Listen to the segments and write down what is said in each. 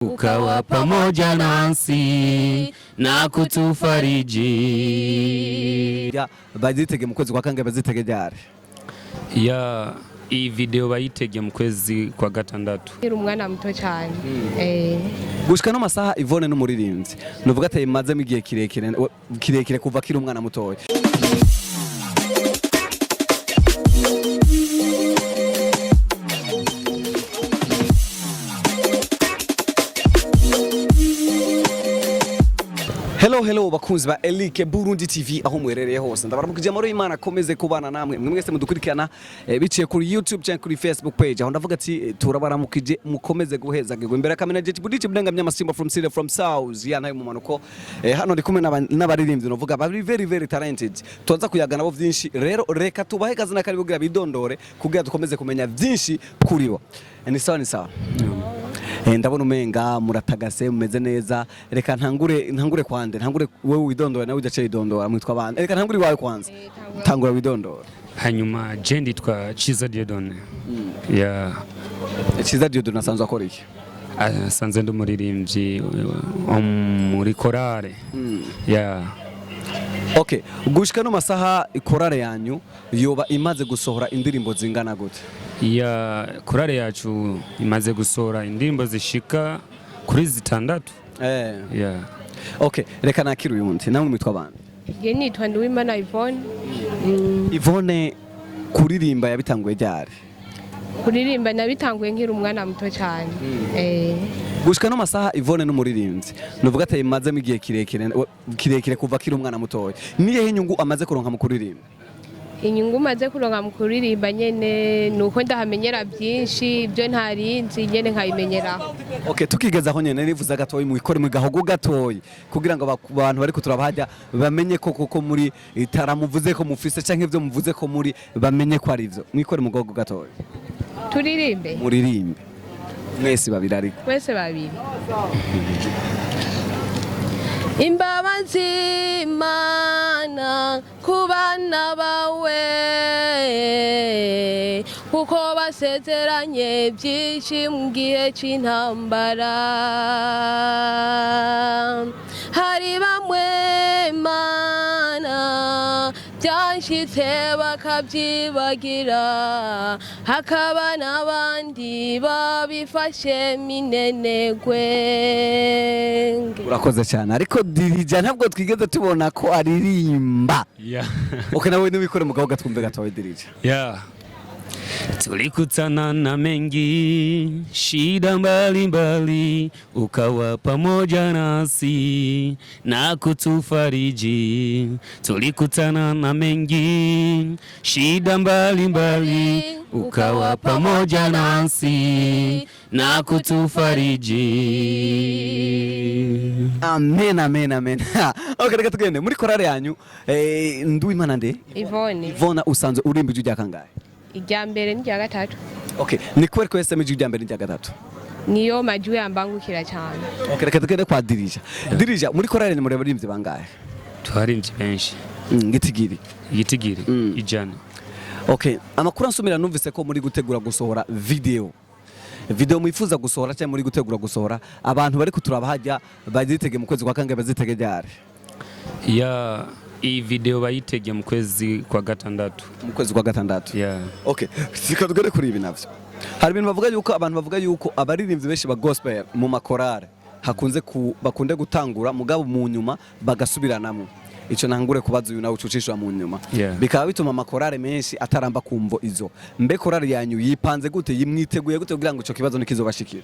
ukawa pamoja nasi na kutufariji. Bazitege mu kwezi kwa kangahe? Bazitege ryari? Iyi video bayitege mu kwezi kwa gatandatu. Umwana muto cyane. Gushika no masaha Yvonne n'umuririmbyi nuvuga ati imazemo igihe kirekire kuva kiri umwana mutoya. Hello bakunzi ba Elike Burundi TV aho mwerereye hose ndabaramukije amaro y'Imana komeze kubana namwe mwese mudukurikirana biciye kuri YouTube cyangwa kuri Facebook page aho ndavuga ati turabaramukije mukomeze guhezagirwa imbere kamena je budice budengamya masimba from South nayo mu manuko hano ndi kumwe n'abaririmbyi novuga bari very talented tuza kuyagana bo byinshi rero reka tubahe kazina kari bugira bidondore kugira dukomeze kumenya byinshi kuri bo ni sawa ndabona umenga muratagase mumeze neza reka ntangure kwande ntangure wewe widondora nawe ujace idondora mwitwa bande reka ntangure wawe kwanza tangura widondora hanyuma je nditwa Chiza Diodone Chiza Diodone asanzwe akora iki? Asanzwe ndi umuririmbyi muri korale Okay, gushika no masaha ikorare yanyu yoba imaze gusohora indirimbo zingana gute? Korale yacu imaze gusohora indirimbo zishika kuri 6. Okay, reka nakira uyundi namwe mwitwa bande? Je nitwa Nduwimana Yvonne. Yvonne kuririmba yabitanguye ryari? Kuririmba nabitanguye nkiri umwana muto cyane. Gushika no masaha Yvonne n'umuririmbyi nuvuga ati imazemo igihe kirekire kuva kiri umwana mutoya. Niye inyungu amaze kuronka mu kuririmba? Inyungu maze kuronka mu kuririmba nyene nuko ndahamenyera byinshi ibyo ntarinzi nyene nkabimenyera. Okay, tukigeza aho nyene nivuza gatoyi mu ikore mu gahogo gatoyi kugira ngo abantu bari kuturabahajya bamenye ko muri itaramuvuze ko mufise canke ivyo muvuze ko muri bamenye ko ari ivyo. Mwikore mu gahogo gatoyi. Turirimbe. Muririmbe. Mwese babiri ariko. Mwese babiri. Imbabazi Mana kubana bawe kuko basezeranye byinshi mu gihe cy'intambara hari bamwe Mana byashitse bakabyibagira hakaba n'abandi babifashe minenegwe. Urakoze cyane ariko dirija ntabwo twigeze tubona ko aririmba. Okay, nawe nubikore mugabo gatwumve gatowe dirija. Tulikutana na mengi shida mbalimbali ukawa pamoja nasi na kutufariji. Tulikutana na mengi shida mbalimbali ukawa pamoja nasi na kutufariji. Amen. Okay, reka tugende muri korale yanyu Nduwimana nde? Yvonne usanzwe urimba ijwi rya kangahe? Irya mbere n'irya gatatu. Okay, ni kweri ko SM ijwi rya mbere n'irya gatatu? Niyo majwi yambangukira cyane. Okay, reka tugende kwa dirija. Dirija muri korale ni muri abaririmbyi bangahe? Twarimbye benshi. Gitigiri ijana. Okay, amakuru ansumira numvise ko muri gutegura gusohora video mwifuza gusohora cyangwa muri gutegura gusohora abantu bari kuturabahajya bazitege mu kwezi kwa kangahe? Bazitege ryari? Iyi video bayitege mu kwezi kwa gatandatu. Mu kwezi kwa gatandatu? Okay, sikadugere kuri ibi navyo. Hari ibintu abantu bavuga yuko abaririmbyi benshi ba gospel mu makorale bakunde gutangura mugabo mu nyuma bagasubiranamo. Ico nangure kubaza uyu nawe ucucishwa mu nyuma. Bikaba bituma amakorale menshi ataramba kumvo izo. Mbe korale yanyu yipanze gute yimwiteguye gute kugira ngo ico kibazo nikizobashikira?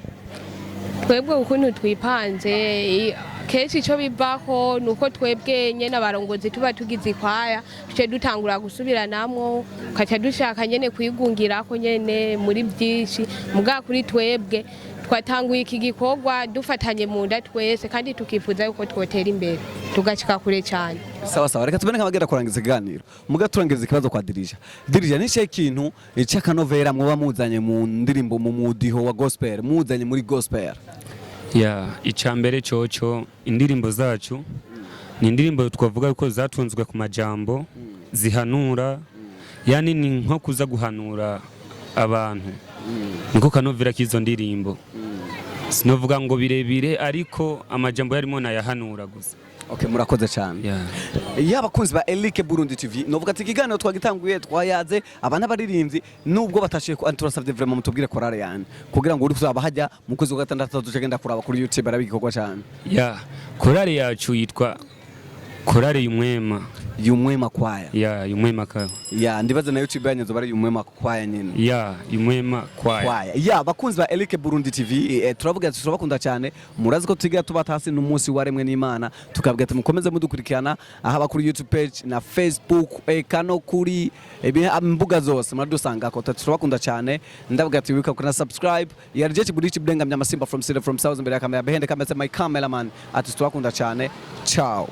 Twebwe ukuntu twipanze kenshi ico bivaho nuko twebwe nyene abarongozi tuba tugize ikwaya tuce dutangura gusubiranamwo kaca dushaka nyene kwigungira ko nyene muri byinshi muga kuri twebwe twatanguye iki gikorwa dufatanye mu nda twese kandi tukifuza yuko twotera imbere tugashika kure cyane. Sawa reka tubene nk'abagera kurangiza ikiganiro muga turangiza ikibazo kwa dirija ni cyo kintu cy'akanovera muba muzanye mu ndirimbo mu mudiho wa gospel muzanye muri gospel. Icambere cyoco indirimbo zacu ni indirimbo twavuga ko zatunzwe ku majambo zihanura yani ni nko kuza guhanura abantu niko kanovera kizo ndirimbo sinovuga ngo birebire ariko amajambo yarimo nayahanura gusa. Okay, murakoze cyane. Y'abakunzi ba Elike Burundi TV novuga ati ikiganiro twagitanguye twayaze abana baririmbyi nubwo batashiye ko turasavye vraiment mutubwire korale yani kugira ngo uri kuzaba hajya mu kwezi kwa gatandatu tugenda kuraba kuri YouTube arabigikorwa cyane. Korale yacu yitwa korale Yumwema kwaya. Yumwema kwaya. Ndibaza na YouTube yanyu zobara Yumwema kwaya nyine. Yumwema kwaya. Bakunzi ba Elike Burundi TV turavuga turabakunda cyane murazi ko tugiye tubatasi n'umunsi waremwe n'Imana tukabwira ati mukomeze mudukurikirana aha kuri YouTube page na Facebook kano kuri imbuga zose muradusanga ko turabakunda cyane ndavuga ati wika kuna subscribe yarije kiburichi blenga mnyama Simba from South mbere ya kamera behende kamera my cameraman ati turabakunda cyane ciao.